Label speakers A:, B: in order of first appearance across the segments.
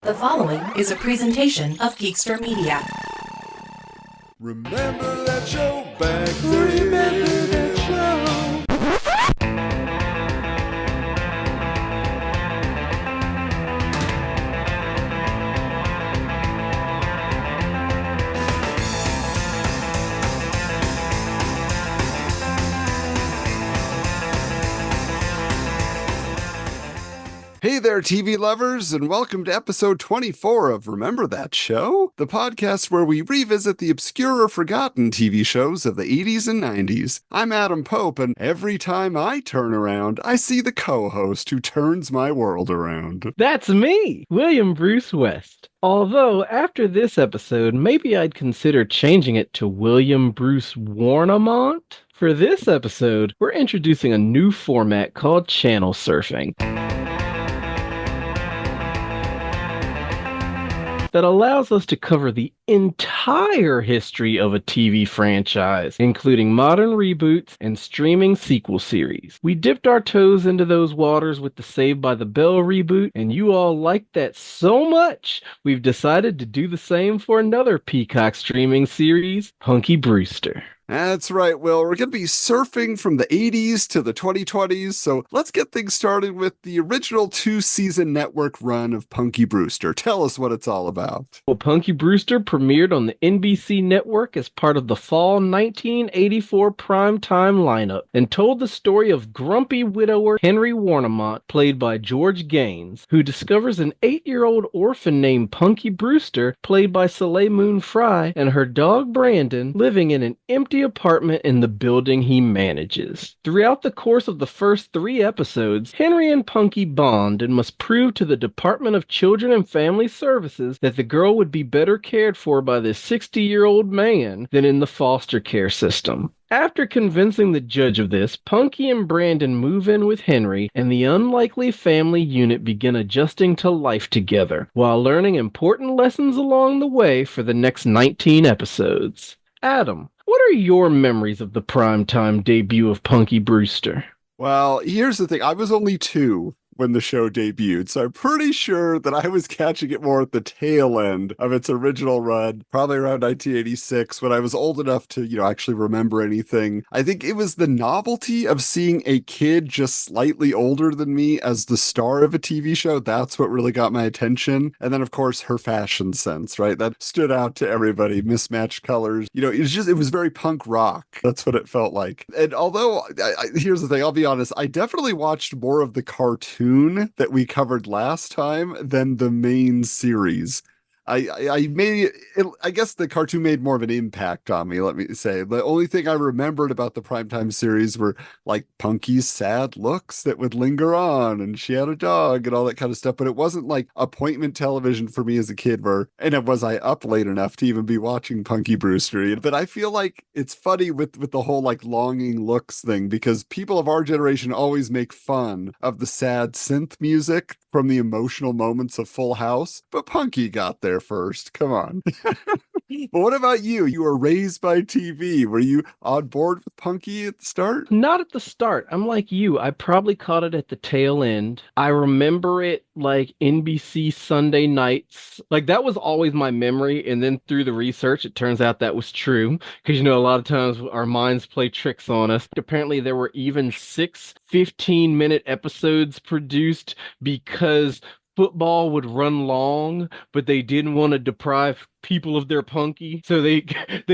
A: The following is a presentation of Geekster Media.
B: Remember that show back then? Remember that show? Hey there, TV lovers, and welcome to episode 24 of Remember That Show, the podcast where we revisit the obscure or forgotten TV shows of the 80s and 90s. I'm Adam Pope, and every time I turn around, I see the co-host who turns my world around.
C: That's me, William Bruce West. Although, after this episode, maybe I'd consider changing it to William Bruce Warnamont. For this episode, we're introducing a new format called channel surfing that allows us to cover the entire history of a TV franchise, including modern reboots and streaming sequel series. We dipped our toes into those waters with the Saved by the Bell reboot, and you all liked that so much, we've decided to do the same for another Peacock streaming series, Punky Brewster.
B: That's right, Will. We're going to be surfing from the 80s to the 2020s, so let's get things started with the original 2-season network run of Punky Brewster. Tell us what it's all about.
C: Well, Punky Brewster premiered on the NBC network as part of the fall 1984 primetime lineup and told the story of grumpy widower Henry Warnamont, played by George Gaines, who discovers an 8-year-old orphan named Punky Brewster, played by Soleil Moon Frye, and her dog Brandon living in an empty apartment in the building he manages. Throughout the course of the first 3 episodes, Henry and Punky bond and must prove to the Department of Children and Family Services that the girl would be better cared for by this 60-year-old man than in the foster care system. After convincing the judge of this, Punky and Brandon move in with Henry, and the unlikely family unit begin adjusting to life together, while learning important lessons along the way for the next 19 episodes. Adam, what are your memories of the primetime debut of Punky Brewster?
B: Well, here's the thing. I was only 2 when the show debuted, so I'm pretty sure that I was catching it more at the tail end of its original run, probably around 1986, when I was old enough to, actually remember anything. I think it was the novelty of seeing a kid just slightly older than me as the star of a TV show. That's what really got my attention. And then, of course, her fashion sense, right? That stood out to everybody. Mismatched colors. It was very punk rock. That's what it felt like. And although, here's the thing, I'll be honest, I definitely watched more of the cartoon that we covered last time than the main series. I guess the cartoon made more of an impact on me, let me say. The only thing I remembered about the primetime series were like Punky's sad looks that would linger on, and she had a dog and all that kind of stuff, but it wasn't like appointment television for me as a kid was I up late enough to even be watching Punky Brewster. But I feel like it's funny with the whole like longing looks thing, because people of our generation always make fun of the sad synth music from the emotional moments of Full House, but Punky got there first. Come on. But what about you? You were raised by TV. Were you on board with Punky at the start?
C: Not at the start. I'm like you. I probably caught it at the tail end. I remember it like NBC Sunday nights. Like that was always my memory. And then through the research, it turns out that was true. Because, a lot of times our minds play tricks on us. Apparently there were even 6 15-minute episodes produced because football would run long, but they didn't want to deprive people of their Punky, so they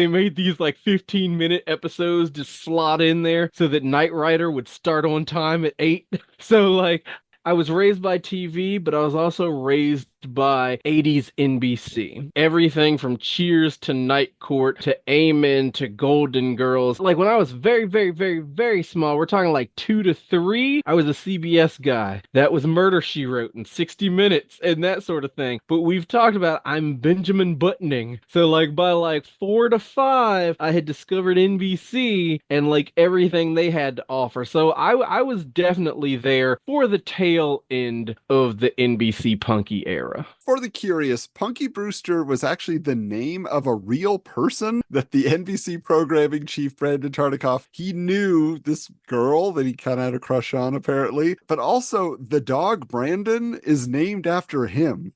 C: made these like 15-minute episodes to slot in there so that Knight Rider would start on time at 8. So like I was raised by TV, but I was also raised by 80s NBC. Everything from Cheers to Night Court to Amen to Golden Girls. Like when I was very, very, very, very small, we're talking like 2 to 3, I was a CBS guy. That was Murder, She Wrote in 60 Minutes and that sort of thing. But we've talked about I'm Benjamin Buttoning. So like by like 4 to 5, I had discovered NBC and like everything they had to offer. So I was definitely there for the tail end of the NBC Punky era.
B: For the curious, Punky Brewster was actually the name of a real person that the NBC programming chief, Brandon Tartikoff, he knew this girl that he kind of had a crush on, apparently. But also, the dog Brandon is named after him.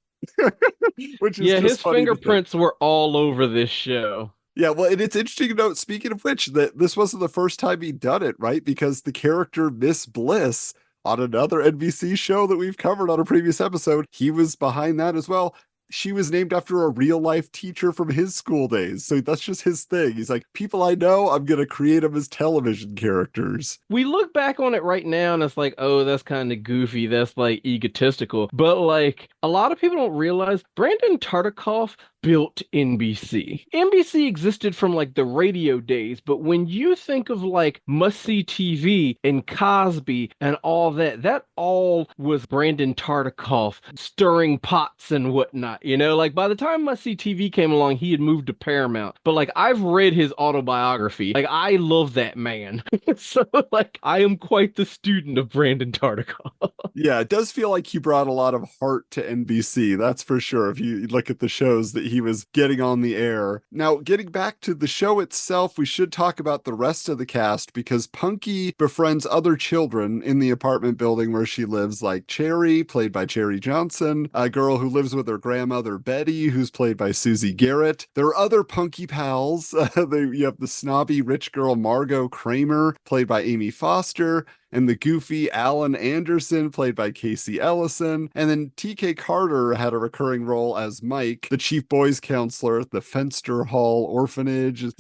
B: which is
C: Yeah,
B: just
C: his
B: funny to think.
C: fingerprints were all over this show.
B: Yeah, well, and it's interesting to note, speaking of which, that this wasn't the first time he'd done it, right? Because the character Miss Bliss on another NBC show that we've covered on a previous episode, he was behind that as well. She was named after a real life teacher from his school days. So that's just his thing. He's like, people I know, I'm going to create them as television characters.
C: We look back on it right now and it's like, oh, that's kind of goofy. That's like egotistical. But like a lot of people don't realize Brandon Tartikoff built NBC. NBC existed from like the radio days, but when you think of like Must See TV and Cosby and all that, that all was Brandon Tartikoff stirring pots and whatnot. You know, like by the time Must See TV came along, he had moved to Paramount. But like I've read his autobiography. Like I love that man. So like I am quite the student of Brandon Tartikoff.
B: Yeah, it does feel like he brought a lot of heart to NBC. That's for sure. If you look at the shows that he was getting on the air. Now, getting back to the show itself, we should talk about the rest of the cast because Punky befriends other children in the apartment building where she lives, like Cherry, played by Cherry Johnson, a girl who lives with her grandmother, Betty, who's played by Susie Garrett. There are other Punky pals. You have the snobby rich girl, Margot Kramer, played by Amy Foster, and the goofy Alan Anderson, played by Casey Ellison. And then TK Carter had a recurring role as Mike, the chief boys counselor at the Fenster Hall Orphanage. Is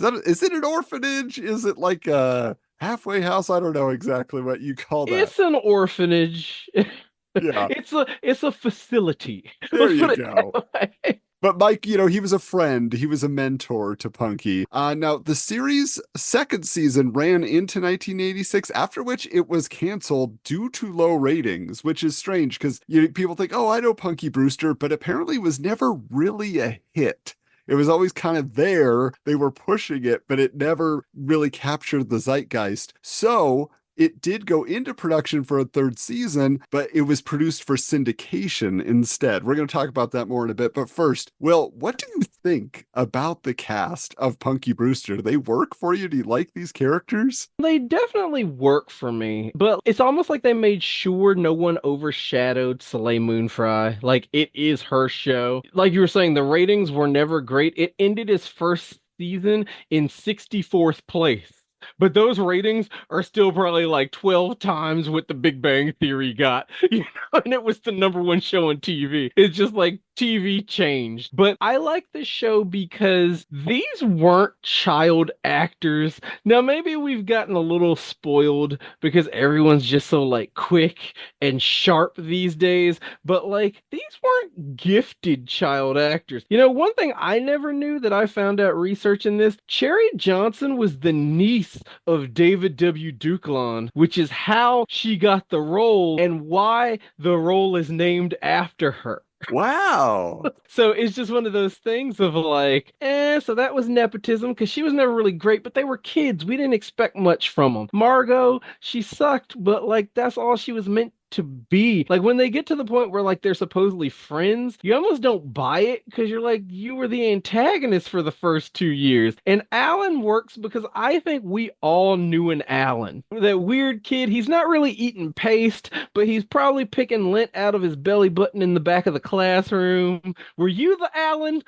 B: it an orphanage? Is it like a halfway house? I don't know exactly what you call that.
C: It's an orphanage.
B: Yeah.
C: It's a facility.
B: There
C: Let's
B: you
C: put it
B: go.
C: that way.
B: But Mike, he was a friend. He was a mentor to Punky. Now, the series' second season ran into 1986, after which it was canceled due to low ratings, which is strange because people think, oh, I know Punky Brewster, but apparently was never really a hit. It was always kind of there. They were pushing it, but it never really captured the zeitgeist. So it did go into production for a third season, but it was produced for syndication instead. We're going to talk about that more in a bit. But first, Will, what do you think about the cast of Punky Brewster? Do they work for you? Do you like these characters?
C: They definitely work for me, but it's almost like they made sure no one overshadowed Soleil Moonfry. Like, it is her show. Like you were saying, the ratings were never great. It ended its first season in 64th place. But those ratings are still probably like 12 times what the Big Bang Theory got, and it was the number one show on TV. It's just like TV changed. But I like this show because these weren't child actors. Now, maybe we've gotten a little spoiled because everyone's just so like quick and sharp these days, but like these weren't gifted child actors. One thing I never knew that I found out researching this, Cherry Johnson was the niece of David W. Duclon, which is how she got the role and why the role is named after her.
B: Wow.
C: So it's just one of those things of like, so that was nepotism because she was never really great, but they were kids. We didn't expect much from them. Margot, she sucked, but like that's all she was meant to be. Like when they get to the point where like they're supposedly friends, you almost don't buy it because you're like, you were the antagonist for the first 2 years. And Alan works because I think we all knew an Alan. That weird kid, he's not really eating paste, but he's probably picking lint out of his belly button in the back of the classroom. Were you the Alan?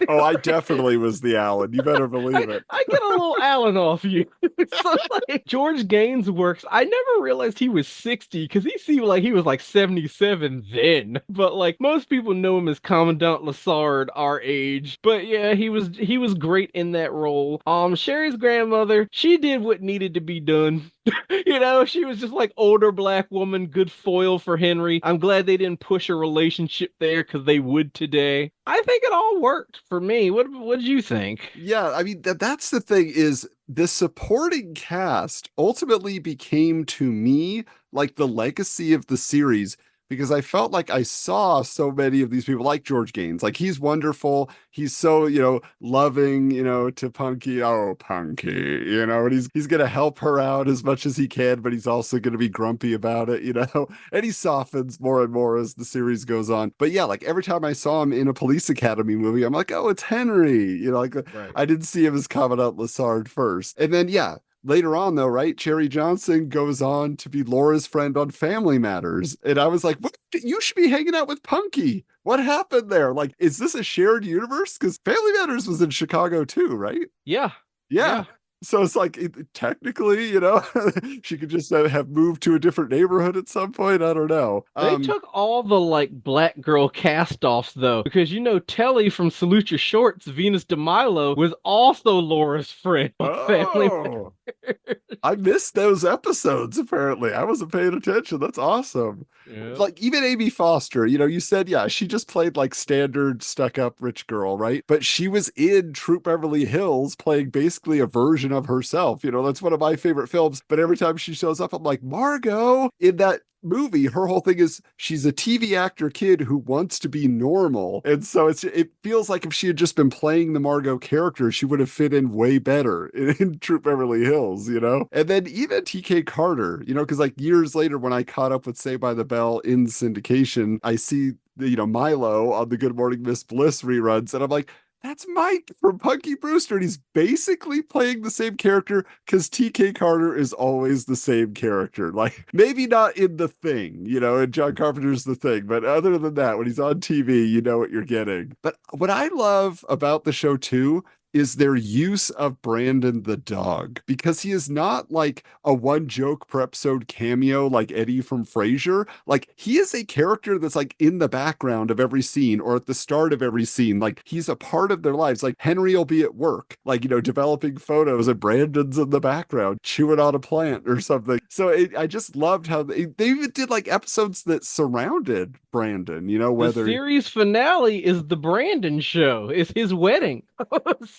B: Oh, I definitely was the Alan. You better believe it.
C: I get a little Alan off you. So like George Gaines works. I never realized he was 60 because he seemed like he was like 77 then. But like most people know him as Commandant Lassard, our age. But yeah, he was great in that role. Sherry's grandmother, she did what needed to be done. She was just like older black woman, good foil for Henry. I'm glad they didn't push a relationship there because they would today. I think it all worked for me. What did you think?
B: Yeah, I mean, that's the thing is the supporting cast ultimately became to me like the legacy of the series because I felt like I saw so many of these people like George Gaines. Like he's wonderful. He's so, loving, to Punky. Oh, Punky, and he's going to help her out as much as he can, but he's also going to be grumpy about it, and he softens more and more as the series goes on. But yeah, like every time I saw him in a Police Academy movie, I'm like, oh, it's Henry,
C: Right.
B: I didn't see him as Commandant Lassard first. And then, yeah, later on, though, right? Cherry Johnson goes on to be Laura's friend on Family Matters. And I was like, what? You should be hanging out with Punky. What happened there? Like, is this a shared universe? Because Family Matters was in Chicago too, right?
C: Yeah.
B: Yeah. So it's like, technically, you know, she could just have moved to a different neighborhood at some point. I don't know.
C: They took all the like black girl cast-offs though, because you know Telly from Salute Your Shorts, Venus de Milo, was also Laura's friend on Family Matters.
B: I missed those episodes, apparently. I wasn't paying attention. That's awesome.
C: Yep.
B: Like, even Amy Foster, you know, you said, yeah, she just played like standard stuck-up rich girl, right? But she was in Troop Beverly Hills playing basically a version of herself. You know, that's one of my favorite films. But every time she shows up, I'm like, Margot, in that movie, her whole thing is she's a TV actor kid who wants to be normal. And so it feels like if she had just been playing the Margot character, she would have fit in way better in Troop Beverly Hills, you know? And then even TK Carter, you know, because like years later when I caught up with Saved by the Bell in syndication, I see, you know, Milo on the Good Morning Miss Bliss reruns, and I'm like, that's Mike from Punky Brewster. And he's basically playing the same character because TK Carter is always the same character. Like, maybe not in The Thing, you know, and John Carpenter's The Thing. But other than that, when he's on TV, you know what you're getting. But what I love about the show, too, is their use of Brandon the dog, because he is not like a one joke per episode cameo like Eddie from Frasier. Like, he is a character that's like in the background of every scene or at the start of every scene. Like, he's a part of their lives. Like, Henry will be at work, like, you know, developing photos, and Brandon's in the background chewing on a plant or something. So I just loved how they even did like episodes that surrounded Brandon, you know, whether
C: The series finale is the Brandon show. It's his wedding.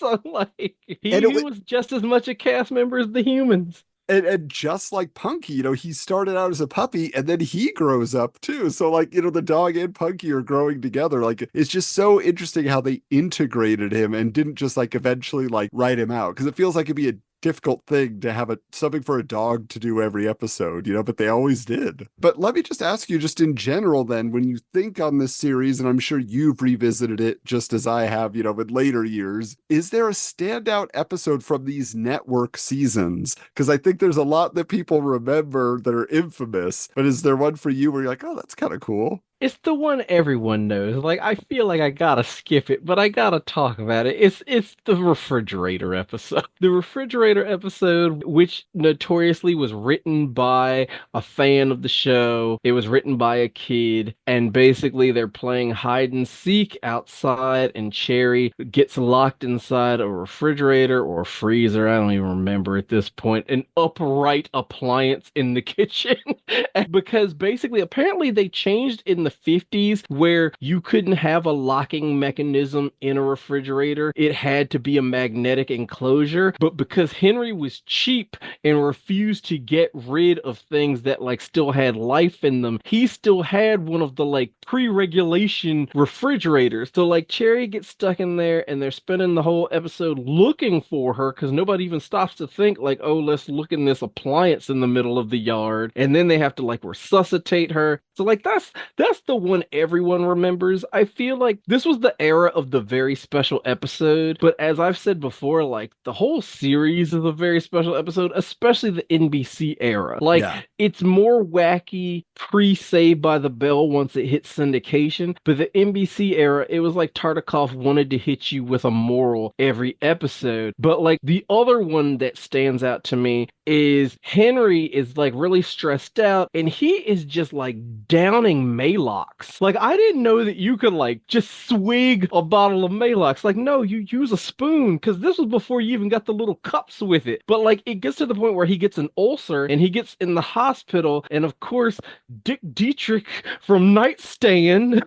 C: So like he was just as much a cast member as the humans.
B: And just like Punky, you know, he started out as a puppy and then he grows up too. So like, you know, the dog and Punky are growing together. Like, it's just so interesting how they integrated him and didn't just like eventually like write him out. Because it feels like it'd be a difficult thing to have something for a dog to do every episode, you know, but they always did. But let me just ask you, just in general, then, when you think on this series, and I'm sure you've revisited it just as I have, you know, in later years, is there a standout episode from these network seasons? Because I think there's a lot that people remember that are infamous, but is there one for you where you're like, oh, that's kind of cool?
C: It's the one everyone knows. Like, I feel like I gotta skip it, but I gotta talk about it. It's the refrigerator episode. The refrigerator episode, which notoriously was written by a fan of the show. It was written by a kid, and basically they're playing hide and seek outside, and Cherry gets locked inside a refrigerator or a freezer. I don't even remember at this point. An upright appliance in the kitchen. Because basically, apparently they changed in the 50s where you couldn't have a locking mechanism in a refrigerator. It had to be a magnetic enclosure. But because Henry was cheap and refused to get rid of things that like still had life in them, he still had one of the like pre-regulation refrigerators. So like Cherry gets stuck in there and they're spending the whole episode looking for her because nobody even stops to think like, oh, let's look in this appliance in the middle of the yard. And then they have to like resuscitate her. So like that's the one everyone remembers. I feel like this was the era of the very special episode, but as I've said before, like the whole series is a very special episode, especially the NBC era. Like, it's more wacky pre-Saved by the Bell once it hit syndication, but the NBC era, it was like Tartikoff wanted to hit you with a moral every episode. But like the other one that stands out to me is Henry is like really stressed out and he is just like downing Maalox. Like, I didn't know that you could like just swig a bottle of Maalox. Like, no, you use a spoon, because this was before you even got the little cups with it. But like, it gets to the point where he gets an ulcer and he gets in the hospital, and of course Dick Dietrich from Nightstand,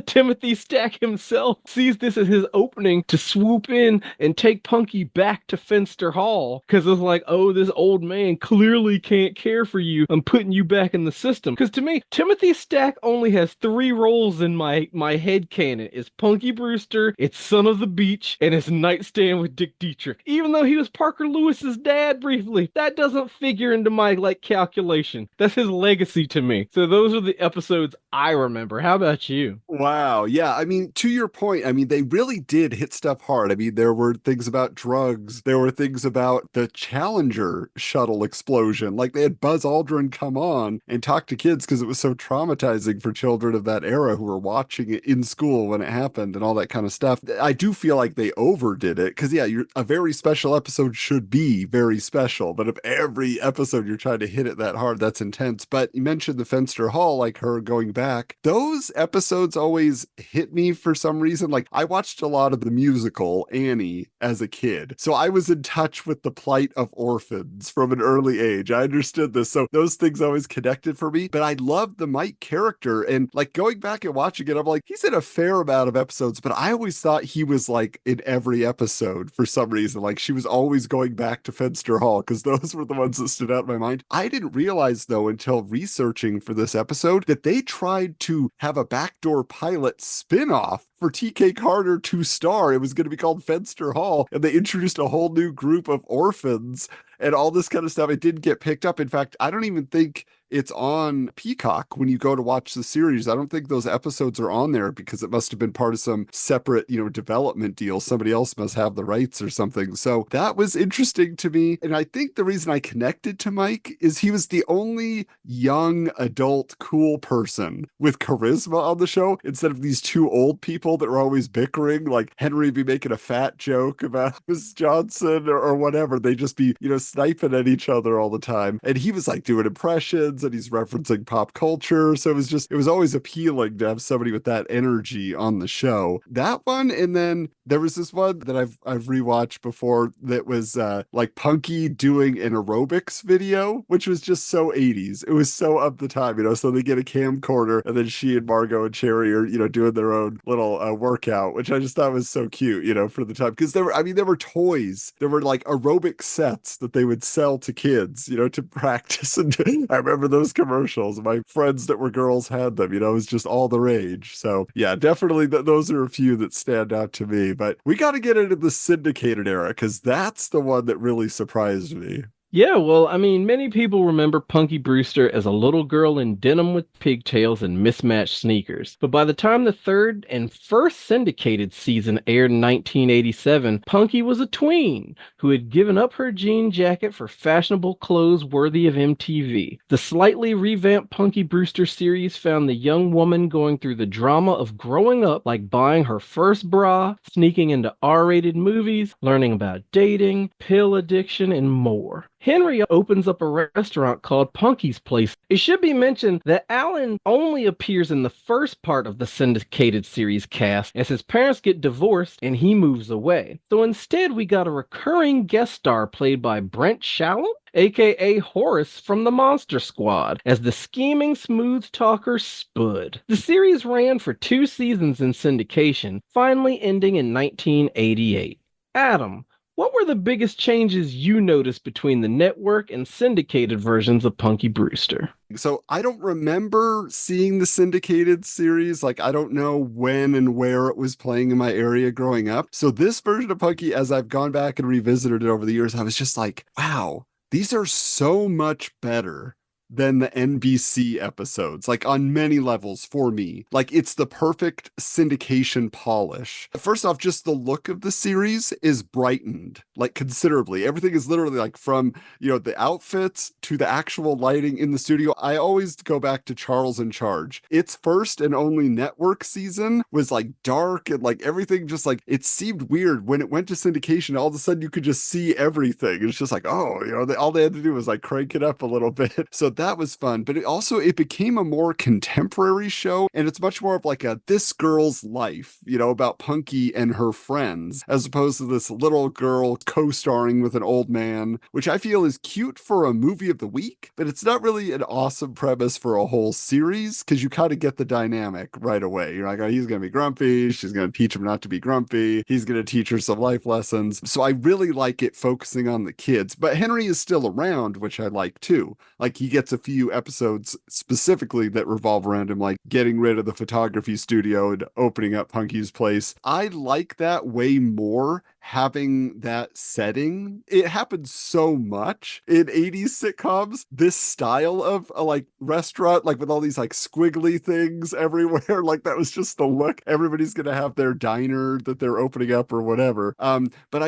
C: Timothy Stack himself, sees this as his opening to swoop in and take Punky back to Finster Hall, because it's like, oh, this old man clearly can't care for you. I'm putting you back in the system. Because to me, Timothy Stack only has 3 roles in my head canon. It's Punky Brewster, it's Son of the Beach, and it's Nightstand with Dick Dietrich. Even though he was Parker Lewis's dad briefly, that doesn't figure into my calculation. That's his legacy to me. So those are the episodes I remember. How about you?
B: Wow. Yeah. I mean, to your point, I mean, they really did hit stuff hard. I mean, there were things about drugs. There were things about the Challenger shuttle explosion. Like they had Buzz Aldrin come on and talk to kids because it was so traumatizing for children of that era who were watching it in school when it happened and all that kind of stuff. I do feel like they overdid it because, yeah, a very special episode should be very special. But if every episode you're trying to hit it that hard, that's intense. But you mentioned the Fenster Hall, like her going back. Those episodes always hit me for some reason. Like I watched a lot of the musical Annie as a kid. So I was in touch with the plight of orphans from an early age. I understood this. So those things always connected for me. But I loved the Mike character. And like going back and watching it, I'm like, he's in a fair amount of episodes, but I always thought he was like in every episode for some reason. Like she was always going back to Fenster Hall because those were the ones that stood out in my mind. I didn't realize though until researching for this episode that they tried to have a backdoor pilot spin-off for TK Carter to star. It was going to be called Fenster Hall, and they introduced a whole new group of orphans and all this kind of stuff. It didn't get picked up. In fact, I don't even think it's on Peacock when you go to watch the series. I don't think those episodes are on there because it must have been part of some separate, development deal. Somebody else must have the rights or something. So that was interesting to me. And I think the reason I connected to Mike is he was the only young adult cool person with charisma on the show instead of these 2 old people that were always bickering, like Henry would be making a fat joke about Miss Johnson or whatever. They just be, sniping at each other all the time. And he was like doing impressions and he's referencing pop culture. So it was always appealing to have somebody with that energy on the show. That one. And then there was this one that I've rewatched before that was like Punky doing an aerobics video, which was just so 80s. It was so of the time, so they get a camcorder and then she and Margot and Cherry are, doing their own little workout, which I just thought was so cute, for the time. Because there were toys. There were like aerobic sets that they would sell to kids, to practice. And I remember those commercials. My friends that were girls had them, it was just all the rage. So yeah, definitely those are a few that stand out to me. But we got to get into the syndicated era because that's the one that really surprised me.
C: Yeah, well, I mean, many people remember Punky Brewster as a little girl in denim with pigtails and mismatched sneakers. But by the time the 3rd and first syndicated season aired in 1987, Punky was a tween who had given up her jean jacket for fashionable clothes worthy of MTV. The slightly revamped Punky Brewster series found the young woman going through the drama of growing up, like buying her first bra, sneaking into R-rated movies, learning about dating, pill addiction, and more. Henry opens up a restaurant called Punky's Place. It should be mentioned that Alan only appears in the first part of the syndicated series cast as his parents get divorced and he moves away. So instead we got a recurring guest star played by Brent Shalom, aka Horace from the Monster Squad, as the scheming smooth talker Spud. The series ran for 2 seasons in syndication, finally ending in 1988. Adam, what were the biggest changes you noticed between the network and syndicated versions of Punky Brewster?
B: So I don't remember seeing the syndicated series. Like, I don't know when and where it was playing in my area growing up. So this version of Punky, as I've gone back and revisited it over the years, I was just like, wow, these are so much better than the NBC episodes, like on many levels for me. Like it's the perfect syndication polish. First off, just the look of the series is brightened like considerably. Everything is literally like from, the outfits to the actual lighting in the studio. I always go back to Charles in Charge. Its first and only network season was like dark and like everything just like, it seemed weird when it went to syndication. All of a sudden you could just see everything. It's just like, oh, all they had to do was like crank it up a little bit. So that was fun, but it became a more contemporary show, and it's much more of like a this girl's life, about Punky and her friends, as opposed to this little girl co-starring with an old man, which I feel is cute for a movie of the week, but it's not really an awesome premise for a whole series, because you kind of get the dynamic right away. You're like, oh, he's going to be grumpy, she's going to teach him not to be grumpy, he's going to teach her some life lessons. So I really like it focusing on the kids, but Henry is still around, which I like too. Like, he gets a few episodes specifically that revolve around him, like getting rid of the photography studio and opening up Punky's place. I like that way more, having that setting. It happens so much in 80s sitcoms, this style of a like restaurant, like with all these like squiggly things everywhere. Like, that was just the look. Everybody's gonna have their diner that they're opening up or whatever. But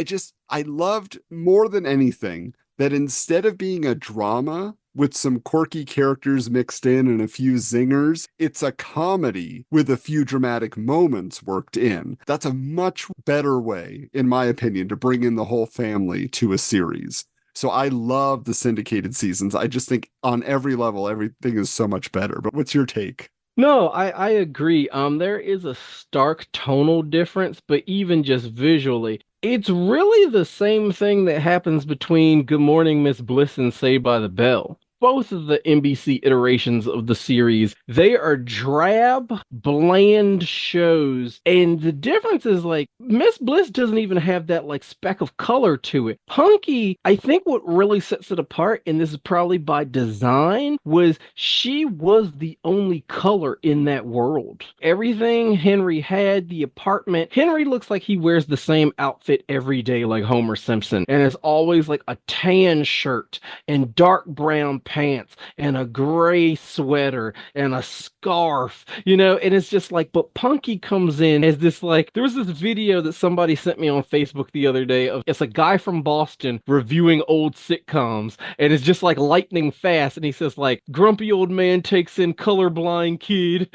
B: I loved more than anything that instead of being a drama with some quirky characters mixed in and a few zingers, it's a comedy with a few dramatic moments worked in. That's a much better way, in my opinion, to bring in the whole family to a series. So I love the syndicated seasons. I just think on every level, everything is so much better. But what's your take?
C: No, I agree. There is a stark tonal difference, but even just visually, it's really the same thing that happens between Good Morning Miss Bliss and Saved by the Bell. Both of the NBC iterations of the series, they are drab, bland shows. And the difference is, like, Miss Bliss doesn't even have that, like, speck of color to it. Punky, I think what really sets it apart, and this is probably by design, was she was the only color in that world. Everything Henry had, the apartment, Henry looks like he wears the same outfit every day, like Homer Simpson. And it's always like a tan shirt and dark brown pants and a gray sweater and a scarf, and it's just like, but Punky comes in as this, like, there was this video that somebody sent me on Facebook the other day of, it's a guy from Boston reviewing old sitcoms, and it's just like lightning fast, and he says, like, grumpy old man takes in colorblind kid.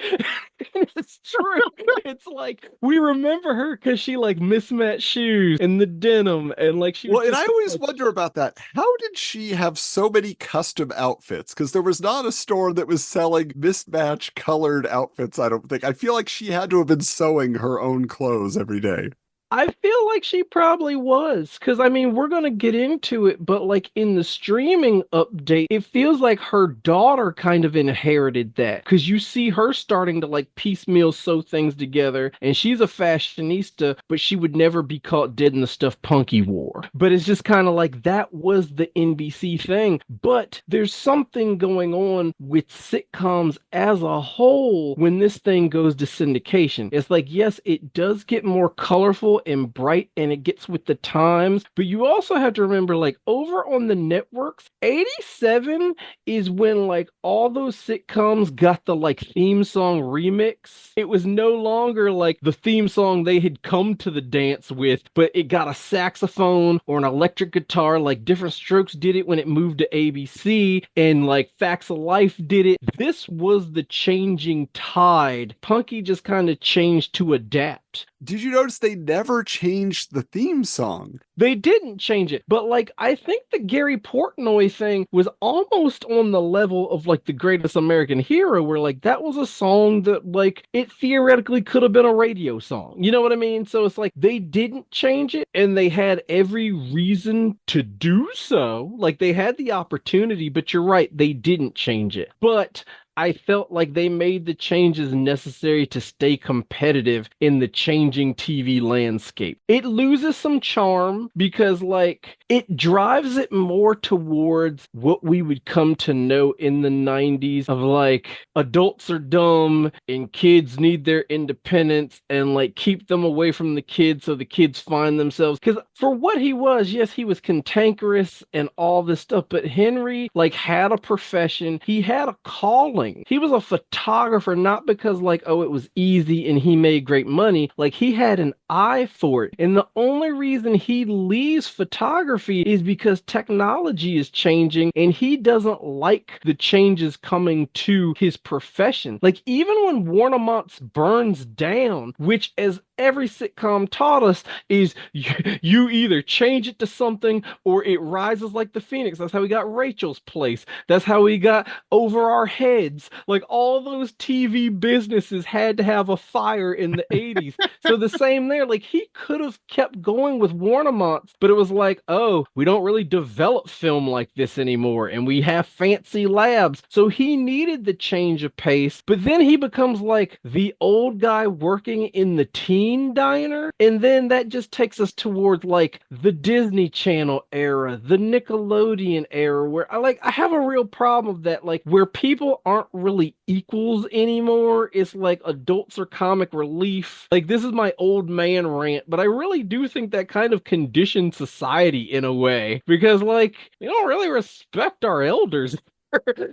C: It's true. It's like, we remember her because she like mismatched shoes and the denim, and like she was.
B: Well, and I always wonder about that. How did she have so many custom outfits? Because there was not a store that was selling mismatched colored outfits, I don't think. I feel like she had to have been sewing her own clothes every day.
C: I feel like she probably was, because I mean, we're going to get into it, but like in the streaming update, it feels like her daughter kind of inherited that, because you see her starting to like piecemeal sew things together, and she's a fashionista, but she would never be caught dead in the stuff Punky wore. But it's just kind of like, that was the NBC thing. But there's something going on with sitcoms as a whole when this thing goes to syndication. It's like, yes, it does get more colorful and bright, and it gets with the times, but you also have to remember, like, over on the networks, 87 is when like all those sitcoms got the like theme song remix. It was no longer like the theme song they had come to the dance with, but it got a saxophone or an electric guitar. Like Different Strokes did it when it moved to ABC, and like Facts of Life did it. This was the changing tide. Punky just kind of changed to adapt.
B: Did you notice they never changed the theme song?
C: They didn't change it, but like, I think the Gary Portnoy thing was almost on the level of like The Greatest American Hero, where like that was a song that like it theoretically could have been a radio song. You know what I mean? So it's like they didn't change it, and they had every reason to do so. Like they had the opportunity, but you're right, they didn't change it. But I felt like they made the changes necessary to stay competitive in the changing TV landscape. It loses some charm because, like, it drives it more towards what we would come to know in the 90s of, like, adults are dumb and kids need their independence, and, like, keep them away from the kids so the kids find themselves. Because for what he was, yes, he was cantankerous and all this stuff, but Henry, like, had a profession. He had a calling. He was a photographer, not because like, oh, it was easy and he made great money. Like he had an eye for it. And the only reason he leaves photography is because technology is changing and he doesn't like the changes coming to his profession. Like even when Warnemont burns down, which as every sitcom taught us is you either change it to something or it rises like the phoenix. That's how we got Rachel's Place. That's how we got Over Our Heads. Like all those TV businesses had to have a fire in the 80s. So the same there, like he could have kept going with Warnemonts, but it was like, oh, we don't really develop film like this anymore and we have fancy labs. So he needed the change of pace, but then he becomes like the old guy working in the teen diner. And then that just takes us towards like the Disney Channel era, the Nickelodeon era, where I have a real problem with that, like where people aren't really equals anymore. It's like adults are comic relief. Like this is my old man rant, but I really do think that kind of conditioned society in a way because like we don't really respect our elders.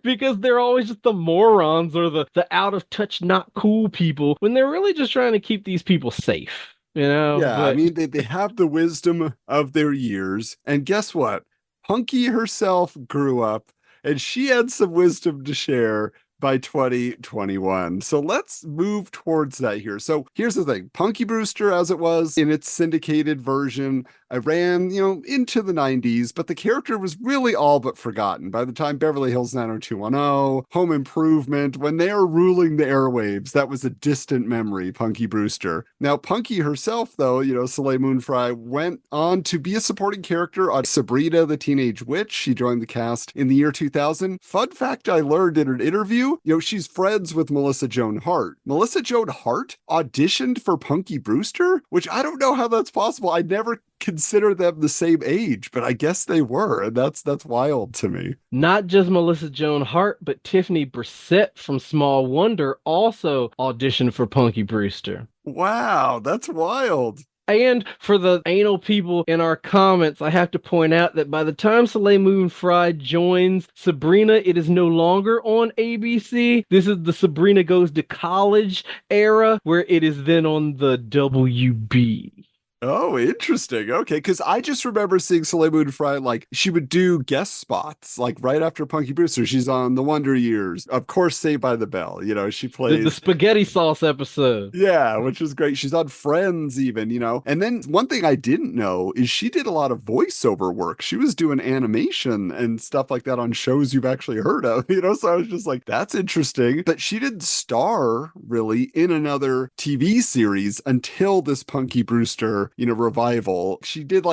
C: Because they're always just the morons or the out of touch, not cool people when they're really just trying to keep these people safe, you know?
B: Yeah, I
C: But
B: mean, they have the wisdom of their years. And guess what? Punky herself grew up and she had some wisdom to share by 2021. So let's move towards that here. So here's the thing. Punky Brewster, as it was in its syndicated version, I ran, into the 90s, but the character was really all but forgotten by the time Beverly Hills 90210, Home Improvement, when they are ruling the airwaves, that was a distant memory, Punky Brewster. Now, Punky herself, though, Soleil Moon Frye, went on to be a supporting character on Sabrina the Teenage Witch. She joined the cast in the year 2000. Fun fact I learned in an interview, she's friends with Melissa Joan Hart. Melissa Joan Hart auditioned for Punky Brewster, which I don't know how that's possible. I never consider them the same age, but I guess they were, and that's wild to me.
C: not just Melissa Joan Hart, but Tiffany Brissett from Small Wonder also auditioned for Punky Brewster.
B: Wow, that's wild.
C: And for the anal people in our comments, I have to point out that by the time Soleil Moon Frye joins Sabrina, it is no longer on ABC. This is the Sabrina Goes to College era, where it is then on the WB.
B: Oh, interesting. Okay, because I just remember seeing Soleil Moon Frye, like, she would do guest spots, like, right after Punky Brewster. She's on The Wonder Years. Of course, Saved by the Bell. She plays...
C: The spaghetti sauce episode.
B: Yeah, which was great. She's on Friends even, And then one thing I didn't know is she did a lot of voiceover work. She was doing animation and stuff like that on shows you've actually heard of, So I was just like, that's interesting. But she didn't star, really, in another TV series until this Punky Brewster revival. She did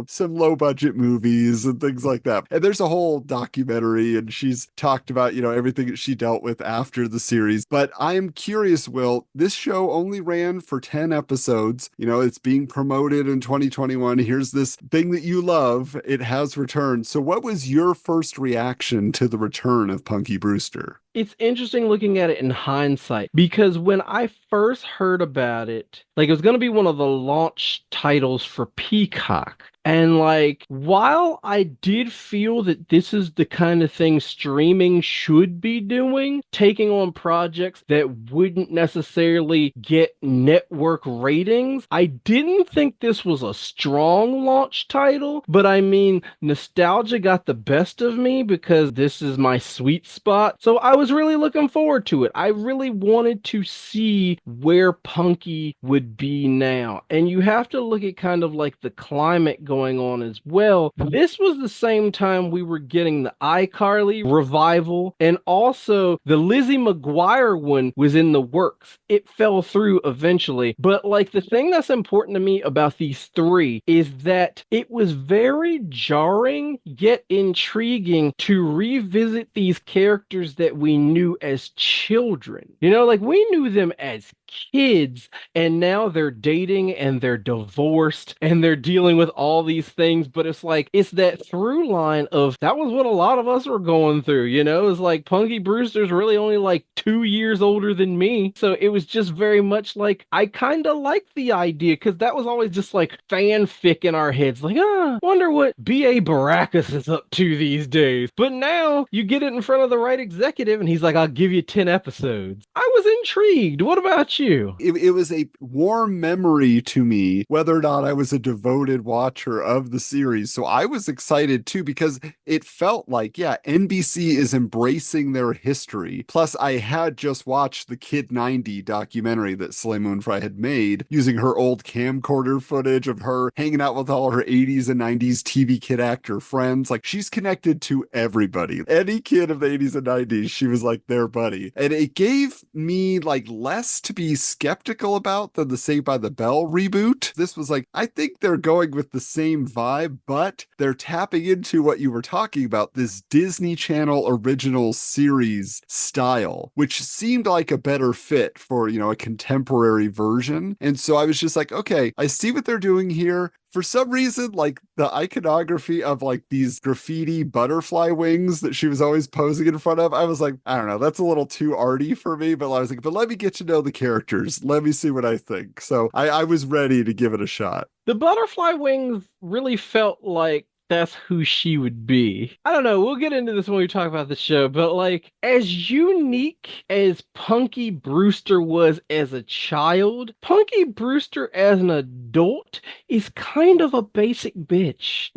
B: some low budget movies and things like that. And there's a whole documentary and she's talked about, everything that she dealt with after the series. But I'm curious, Will, this show only ran for 10 episodes. It's being promoted in 2021. Here's this thing that you love. It has returned. So what was your first reaction to the return of Punky Brewster?
C: It's interesting looking at it in hindsight because when I first heard about it, it was going to be one of the launch titles for Peacock. And while I did feel that this is the kind of thing streaming should be doing, taking on projects that wouldn't necessarily get network ratings, I didn't think this was a strong launch title. But I mean, nostalgia got the best of me because this is my sweet spot. So I was really looking forward to it. I really wanted to see where Punky would be now. And you have to look at kind of the climate going on as well. This was the same time we were getting the iCarly revival, and also the Lizzie McGuire one was in the works. It fell through eventually, but the thing that's important to me about these three is that it was very jarring yet intriguing to revisit these characters that we knew as children. We knew them as kids, and now they're dating and they're divorced and they're dealing with all these things, but it's that through line of that was what a lot of us were going through. It's Punky Brewster's really only 2 years older than me, so it was just very much I kind of liked the idea because that was always just fanfic in our heads, wonder what B.A. Baracus is up to these days. But now you get it in front of the right executive and he's I'll give you 10 episodes. I was intrigued. What about you?
B: It was a warm memory to me, whether or not I was a devoted watcher of the series. So I was excited too, because it felt like, yeah, NBC is embracing their history. Plus, I had just watched the Kid 90 documentary that Soleil Moon Frye had made using her old camcorder footage of her hanging out with all her 80s and 90s TV kid actor friends. Like, she's connected to everybody. Any kid of the 80s and 90s, she was like their buddy. And it gave me like less to be skeptical about than the Saved by the Bell reboot. This was like, I think they're going with the same vibe, but they're tapping into what you were talking about, this Disney Channel original series style, which seemed like a better fit for, you know, a contemporary version. And so I was just like, okay, I see what they're doing here. For some reason, like the iconography of like these graffiti butterfly wings that she was always posing in front of, I was like, I don't know, that's a little too arty for me. But I was like, but let me get to know the characters. Let me see what I think. So I was ready to give it a shot.
C: The butterfly wings really felt like that's who she would be. I don't know, we'll get into this when we talk about the show, but like, as unique as Punky Brewster was as a child, Punky Brewster as an adult is kind of a basic bitch.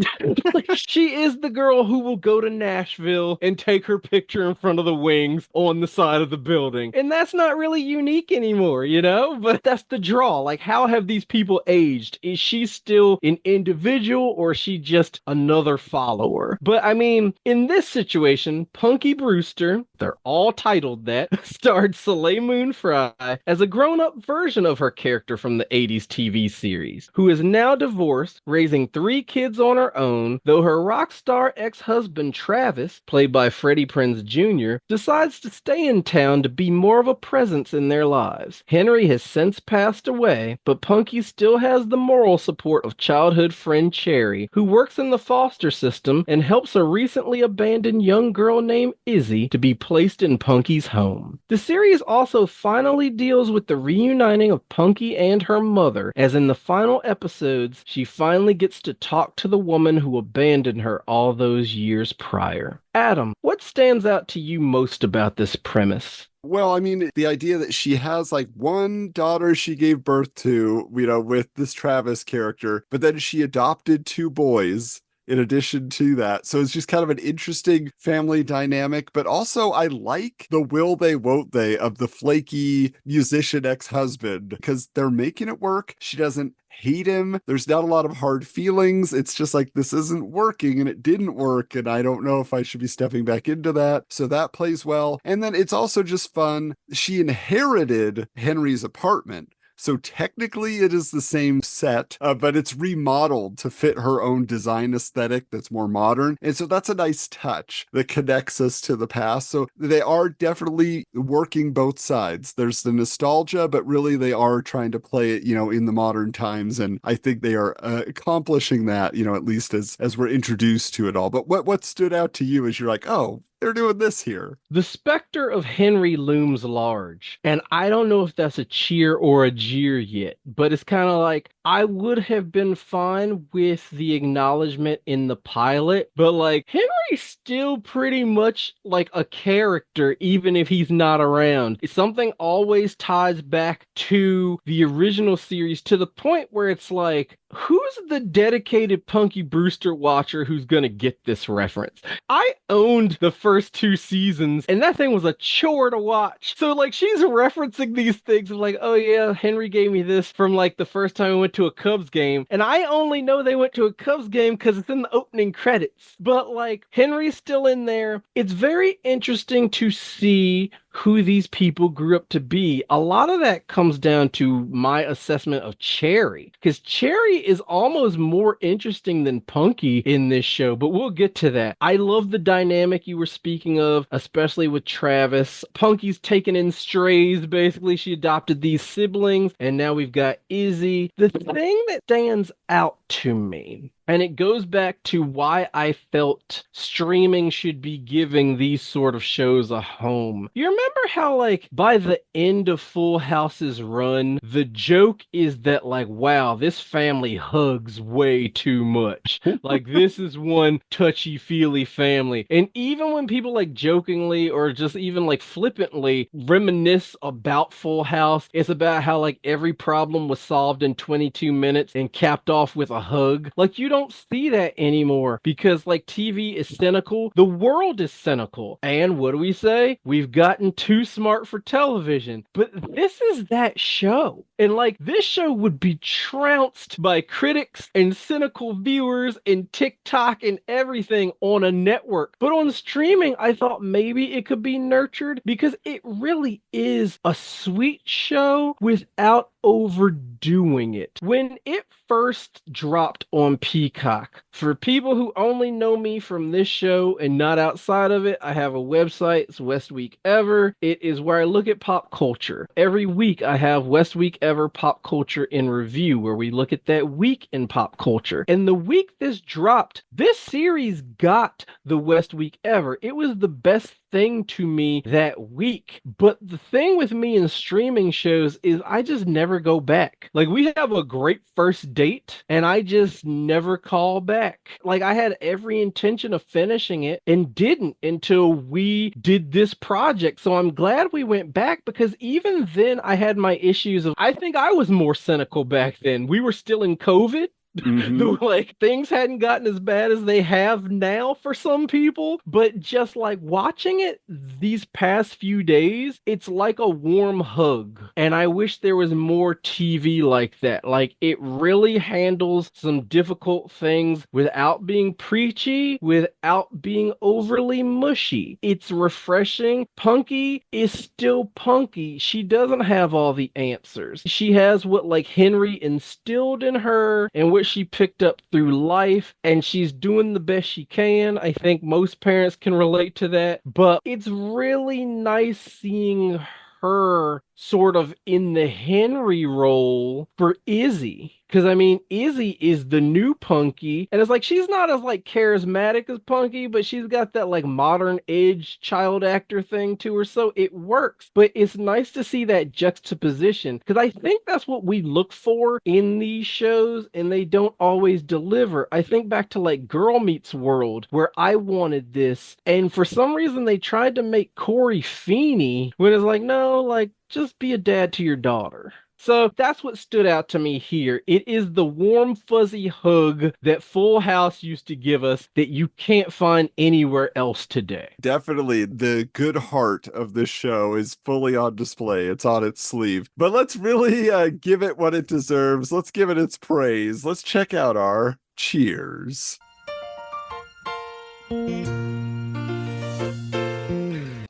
C: Like, she is the girl who will go to Nashville and take her picture in front of the wings on the side of the building. And that's not really unique anymore, you know? But that's the draw. Like, how have these people aged? Is she still an individual, or is she just another follower? But I mean, in this situation, Punky Brewster, they're all titled that, starred Soleil Moon Frye as a grown-up version of her character from the 80s TV series, who is now divorced, raising 3 kids on her own, though her rock star ex-husband Travis, played by Freddie Prinze Jr., decides to stay in town to be more of a presence in their lives. Henry has since passed away, but Punky still has the moral support of childhood friend Cherry, who works in the foster system and helps a recently abandoned young girl named Izzy to be placed in Punky's home. The series also finally deals with the reuniting of Punky and her mother, as in the final episodes, she finally gets to talk to the woman who abandoned her all those years prior. Adam, what stands out to you most about this premise?
B: Well, I mean, the idea that she has like one daughter she gave birth to, you know, with this Travis character, but then she adopted 2 boys in addition to that. So it's just kind of an interesting family dynamic, but also I like the will they, won't they of the flaky musician ex-husband, because they're making it work. She doesn't hate him. There's not a lot of hard feelings. It's just like, this isn't working and it didn't work, and I don't know if I should be stepping back into that. So that plays well. And then it's also just fun. She inherited Henry's apartment. So technically it is the same set, but it's remodeled to fit her own design aesthetic that's more modern. And so that's a nice touch that connects us to the past. So they are definitely working both sides. There's the nostalgia, but really they are trying to play it, you know, in the modern times. And I think they are accomplishing that, you know, at least as we're introduced to it all. But what stood out to you as you're like, oh, they're doing this here?
C: The specter of Henry looms large, and I don't know if that's a cheer or a jeer yet, but it's kind of like, I would have been fine with the acknowledgement in the pilot, but like, Henry's still pretty much like a character, even if he's not around. Something always ties back to the original series, to the point where it's like, who's the dedicated Punky Brewster watcher who's gonna get this reference? I owned the first 2 seasons, and that thing was a chore to watch. So like, she's referencing these things of like, oh yeah, Henry gave me this from like the first time we went to a Cubs game, and I only know they went to a Cubs game because it's in the opening credits. But like, Henry's still in there. It's very interesting to see who these people grew up to be. A lot of that comes down to my assessment of Cherry, because Cherry is almost more interesting than Punky in this show, but we'll get to that. I love the dynamic you were speaking of, especially with Travis. Punky's taken in strays, basically. She adopted these siblings, and now we've got Izzy. The thing that stands out to me, And it goes back to why I felt streaming should be giving these sort of shows a home. You remember how, like, by the end of Full House's run, the joke is that, like, wow, this family hugs way too much. Like, this is one touchy-feely family. And even when people, like, jokingly or just even, like, flippantly reminisce about Full House, it's about how, like, every problem was solved in 22 minutes and capped off with a hug. Like, you don't see that anymore because, like, TV is cynical. The world is cynical. And what do we say? We've gotten too smart for television. But this is that show. And, like, this show would be trounced by critics and cynical viewers and TikTok and everything on a network. But on streaming, I thought maybe it could be nurtured because it really is a sweet show without overdoing it. When it first dropped on Peacock, for people who only know me from this show and not outside of it, I have a website. It's West Week Ever. It is where I look at pop culture. Every week I have West Week Ever Pop Culture in Review, where we look at that week in pop culture. And the week this dropped, this series got the West Week Ever. It was the best thing to me that week. But the thing with me in streaming shows is I just never go back. Like, we have a great first date and I just never call back. Like, I had every intention of finishing it and didn't until we did this project. So I'm glad we went back, because even then I had my issues of, I think I was more cynical back then. We were still in COVID.
B: Mm-hmm.
C: Like, things hadn't gotten as bad as they have now for some people, but just like watching it these past few days, it's like a warm hug. And I wish there was more TV like that. Like, it really handles some difficult things without being preachy, without being overly mushy. It's refreshing. Punky is still Punky. She doesn't have all the answers. She has what, like, Henry instilled in her and what she picked up through life, and she's doing the best she can. I think most parents can relate to that, but it's really nice seeing her sort of in the Henry role for Izzy. Because, I mean, Izzy is the new Punky, and it's like, she's not as, like, charismatic as Punky, but she's got that, like, modern age child actor thing to her, so it works. But it's nice to see that juxtaposition, because I think that's what we look for in these shows, and they don't always deliver. I think back to, like, Girl Meets World, where I wanted this, and for some reason they tried to make Corey Feeney, when it's like, no, like, just be a dad to your daughter. So that's what stood out to me here. It is the warm, fuzzy hug that Full House used to give us that you can't find anywhere else today.
B: Definitely, the good heart of this show is fully on display. It's on its sleeve. But let's really give it what it deserves. Let's give it its praise. Let's check out our cheers.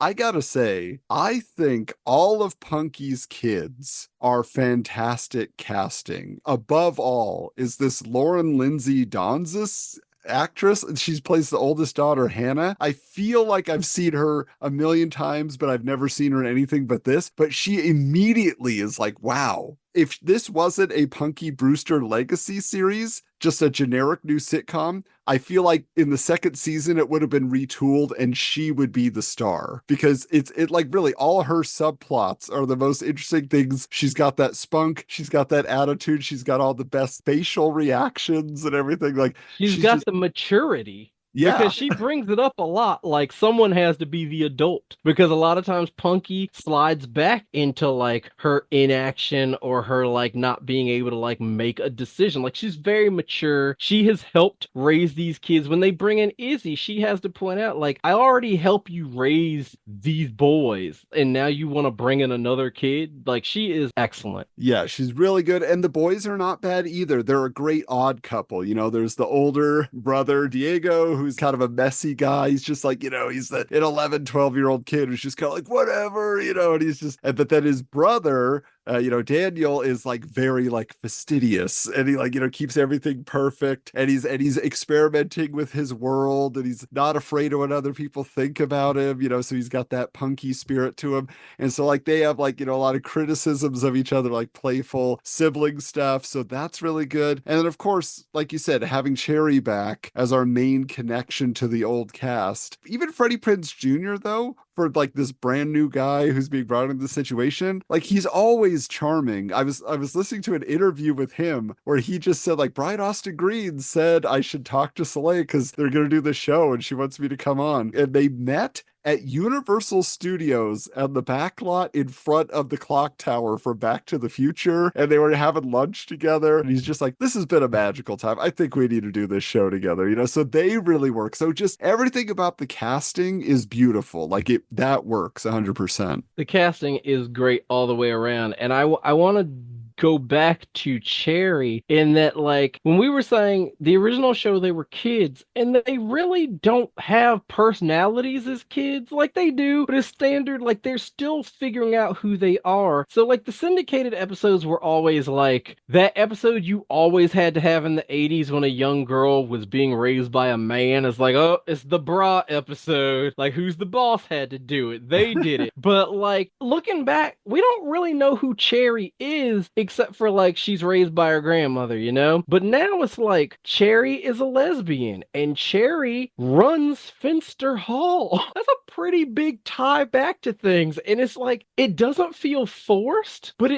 B: I gotta say, I think all of Punky's kids are fantastic casting. Above all is this Lauren Lindsay Donzis actress. She plays the oldest daughter, Hannah. I feel like I've seen her a million times, but I've never seen her in anything but this. But she immediately is like, wow. If this wasn't a Punky Brewster legacy series, just a generic new sitcom, I feel like in the second season it would have been retooled and she would be the star, because it like really all her subplots are the most interesting things. She's got that spunk, she's got that attitude, she's got all the best facial reactions and everything. Like,
C: she's got the maturity.
B: Yeah.
C: Because she brings it up a lot, like someone has to be the adult. Because a lot of times Punky slides back into like her inaction or her like not being able to like make a decision. Like, she's very mature. She has helped raise these kids. When they bring in Izzy, she has to point out, like, I already help you raise these boys, and now you want to bring in another kid? Like, she is excellent.
B: Yeah, she's really good. And the boys are not bad either. They're a great odd couple. You know, there's the older brother, Diego, who's kind of a messy guy. He's just like, you know, he's an 11, 12-year-old kid who's just kind of like, whatever, you know, and he's just, but then his brother, Daniel is like very like fastidious, and he like, keeps everything perfect, and he's experimenting with his world, and he's not afraid of what other people think about him, so he's got that punky spirit to him. And so like they have like, a lot of criticisms of each other, like playful sibling stuff. So that's really good. And then of course, like you said, having Cherry back as our main connection to the old cast. Even Freddie Prinze Jr. though, for like this brand new guy who's being brought into the situation, like he's always charming. I was listening to an interview with him where he just said like, Brian Austin Green said I should talk to Soleil because they're gonna do the show and she wants me to come on. And they met at Universal Studios on the back lot in front of the clock tower for Back to the Future, and they were having lunch together, and he's just like, this has been a magical time. I think we need to do this show together, so they really work. So just everything about the casting is beautiful. Like that works 100%.
C: The casting is great all the way around, and I want to go back to Cherry in that, like, when we were saying the original show, they were kids, and they really don't have personalities as kids like they do, but as standard, like, they're still figuring out who they are. So, like, the syndicated episodes were always like that episode you always had to have in the 80s when a young girl was being raised by a man. It's like, oh, it's the bra episode. Like, who's the boss had to do it? They did it. But, like, looking back, we don't really know who Cherry is, except for like she's raised by her grandmother, But now it's like Cherry is a lesbian and Cherry runs Finster Hall. That's a pretty big tie back to things. And it's like, it doesn't feel forced, but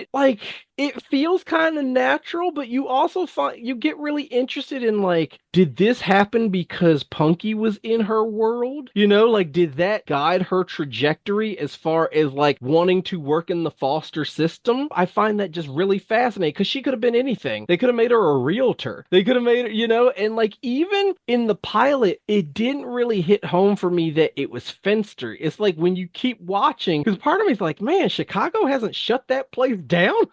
C: it feels kind of natural, but you also you get really interested in like, did this happen because Punky was in her world? Like, did that guide her trajectory as far as like wanting to work in the foster system? I find that just really fascinating because she could have been anything. They could have made her a realtor. They could have made her, and like even in the pilot, it didn't really hit home for me that it was Finster. It's like when you keep watching, because part of me is like, man, Chicago hasn't shut that place down.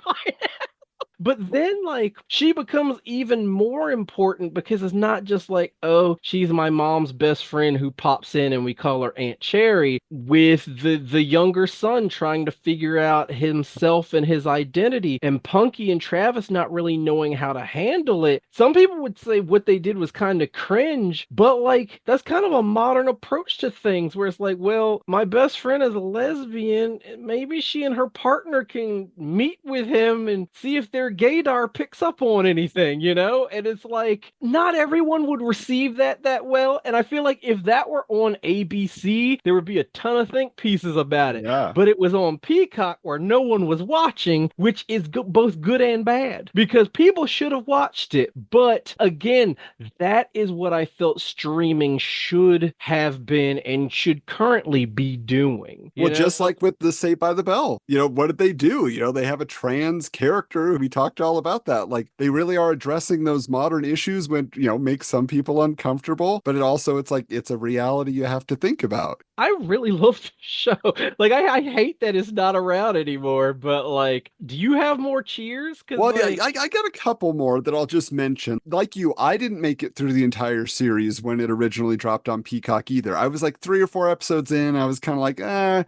C: But then, like, she becomes even more important because it's not just like, oh, she's my mom's best friend who pops in and we call her Aunt Cherry, with the younger son trying to figure out himself and his identity, and Punky and Travis not really knowing how to handle it. Some people would say what they did was kind of cringe, but, like, that's kind of a modern approach to things where it's like, well, my best friend is a lesbian, maybe she and her partner can meet with him and see if they're gaydar picks up on anything, and it's like not everyone would receive that well, and I feel like if that were on ABC there would be a ton of think pieces about it. But it was on Peacock where no one was watching, which is both good and bad because people should have watched it. But again, that is what I felt streaming should have been and should currently be doing.
B: Just like with the Saved by the Bell, what did they do? They have a trans character who we talked all about that. Like, they really are addressing those modern issues when, make some people uncomfortable, but it's like, it's a reality you have to think about.
C: I really love the show. Like, I hate that it's not around anymore, but like, do you have more cheers?
B: Well, like, yeah, I got a couple more that I'll just mention. Like you, I didn't make it through the entire series when it originally dropped on Peacock either. I was like 3 or 4 episodes in. I was kind of like,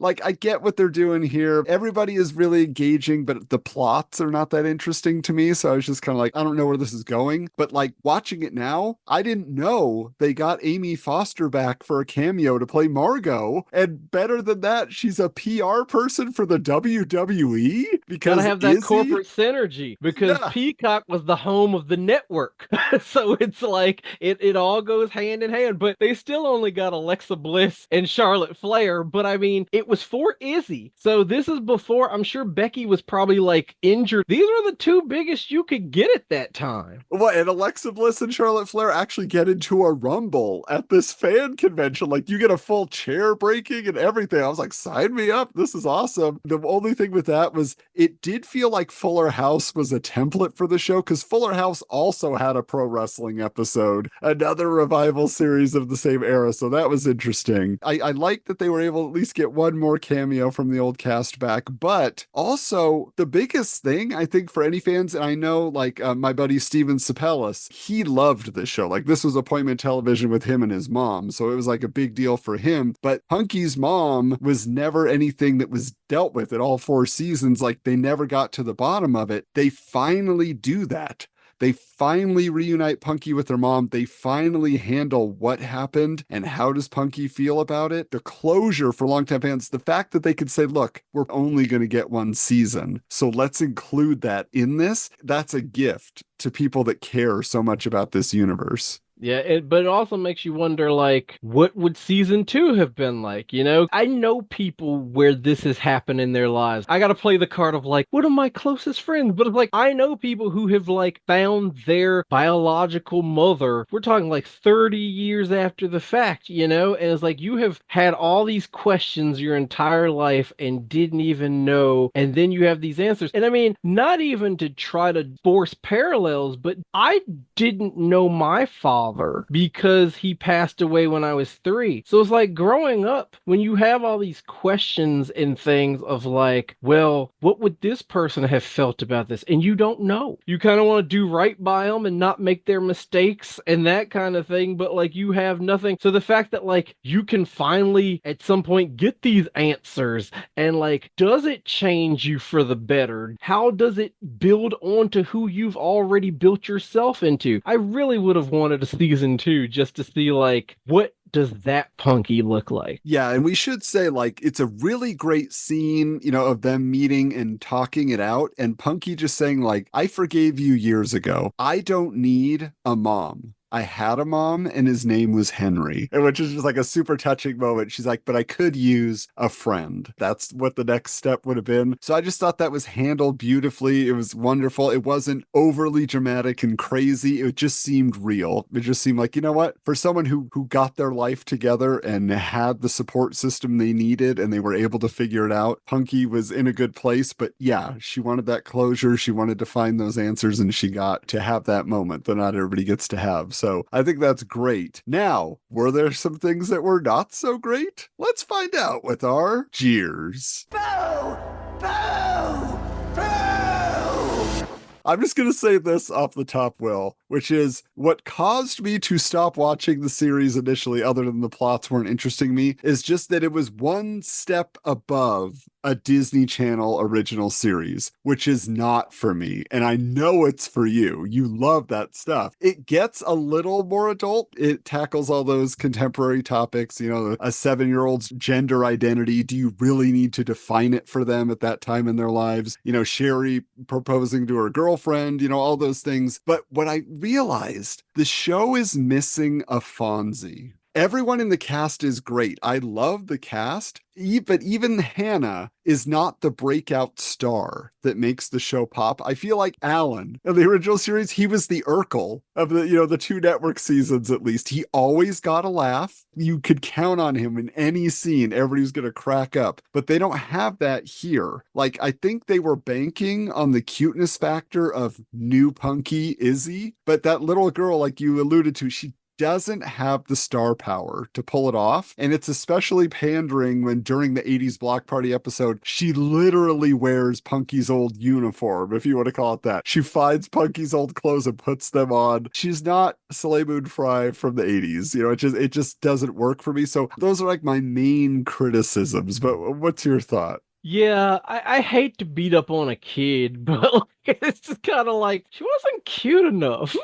B: like, I get what they're doing here. Everybody is really engaging, but the plots are not that interesting to me. So I was just kind of like, I don't know where this is going. But like watching it now, I didn't know they got Amy Foster back for a cameo to play Margot. And better than that, she's a PR person for the WWE because
C: gotta have that corporate synergy because Peacock was the home of the network. So it's like it all goes hand in hand, but they still only got Alexa Bliss and Charlotte Flair. But I mean, it was for Izzy. So this is before, I'm sure Becky was probably like injured. These were the 2 biggest you could get at that time.
B: What, and Alexa Bliss and Charlotte Flair actually get into a rumble at this fan convention. Like, you get a full chair breaking and everything. I was like, sign me up. This is awesome. The only thing with that was it did feel like Fuller House was a template for the show because Fuller House also had a pro wrestling episode, another revival series of the same era. So that was interesting. I like that they were able to at least get one more cameo from the old cast back. But also the biggest thing I think for any fans, and I know like my buddy Steven Sapellis, he loved this show. Like, this was appointment television with him and his mom. So it was like a big deal for him. But Punky's mom was never anything that was dealt with at all 4 seasons. Like, they never got to the bottom of it. They finally do that. They finally reunite Punky with her mom. They finally handle what happened and how does Punky feel about it. The closure for longtime fans, the fact that they could say, look, we're only going to get one season, so let's include that in this. That's a gift to people that care so much about this universe.
C: Yeah, but it also makes you wonder, like, what would season 2 have been like, you know? I know people where this has happened in their lives. I gotta play the card of, like, one of my closest friends, but, like, I know people who have, like, found their biological mother. We're talking, like, 30 years after the fact, you know? And it's like, you have had all these questions your entire life and didn't even know, and then you have these answers. And I mean, not even to try to force parallels, but I didn't know my father because he passed away when I was 3. So it's like growing up, when you have all these questions and things of like, well, what would this person have felt about this? And you don't know. You kind of want to do right by them and not make their mistakes and that kind of thing, but like you have nothing. So the fact that like you can finally at some point get these answers and like, does it change you for the better? How does it build onto who you've already built yourself into? I really would have wanted to season 2 just to see like what does that Punky look like.
B: Yeah, and we should say like it's a really great scene, you know, of them meeting and talking it out and Punky just saying like, I forgave you years ago. I don't need a mom. I had a mom and his name was Henry, which is just like a super touching moment. She's like, but I could use a friend. That's what the next step would have been. So I just thought that was handled beautifully. It was wonderful. It wasn't overly dramatic and crazy. It just seemed real. It just seemed like, you know what? For someone who got their life together and had the support system they needed and they were able to figure it out, Punky was in a good place. But yeah, she wanted that closure. She wanted to find those answers and she got to have that moment that not everybody gets to have. So I think that's great. Now, were there some things that were not so great? Let's find out with our jeers.
D: Boo! Boo! Boo!
B: I'm just going to say this off the top, Will, which is what caused me to stop watching the series initially, other than the plots weren't interesting me, is just that it was one step above a Disney Channel original series, which is not for me. And I know it's for you. You love that stuff. It gets a little more adult. It tackles all those contemporary topics, you know, a 7-year-old's gender identity. Do you really need to define it for them at that time in their lives? You know, Sherry proposing to her girlfriend, you know, all those things. But what I realized, the show is missing a Fonzie. Everyone in the cast is great. I love the cast, but even Hannah is not the breakout star that makes the show pop. I feel like Alan in the original series, he was the Urkel of the, you know, the 2 network seasons at least. He always got a laugh. You could count on him in any scene. Everybody was going to crack up, but they don't have that here. Like, I think they were banking on the cuteness factor of new Punky Izzy, but that little girl, like you alluded to, she doesn't have the star power to pull it off. And it's especially pandering when during the 80s Block Party episode, she literally wears Punky's old uniform, if you want to call it that. She finds Punky's old clothes and puts them on. She's not Soleil Moon Frye from the 80s. You know, it just doesn't work for me. So those are like my main criticisms. But what's your thought?
C: Yeah, I hate to beat up on a kid, but like, it's just kind of like, she wasn't cute enough.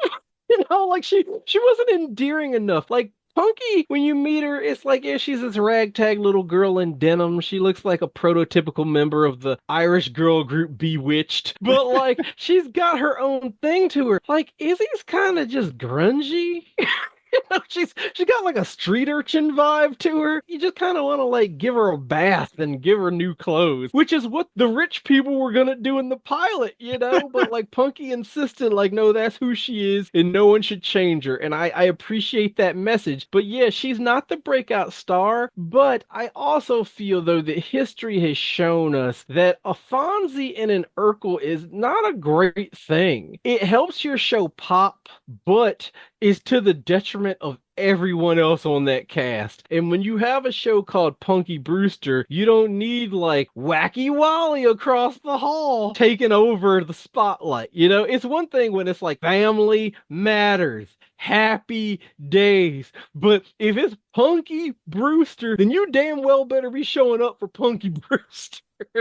C: You know, like she wasn't endearing enough. Like Punky, when you meet her, it's like, yeah, she's this ragtag little girl in denim. She looks like a prototypical member of the Irish girl group Bewitched. But like, she's got her own thing to her. Like, Izzy's kind of just grungy. You know, she's got like a street urchin vibe to her. You just kind of want to like give her a bath and give her new clothes, which is what the rich people were gonna do in the pilot, you know. But like Punky insisted, like, no, that's who she is, and no one should change her. And I appreciate that message. But yeah, she's not the breakout star. But I also feel though that history has shown us that a Fonzie and an Urkel is not a great thing. It helps your show pop, but is to the detriment of everyone else on that cast. And when you have a show called Punky Brewster, you don't need like Wacky Wally across the hall taking over the spotlight. You know, it's one thing when it's like Family Matters, Happy Days. But if it's Punky Brewster, then you damn well better be showing up for Punky Brewster.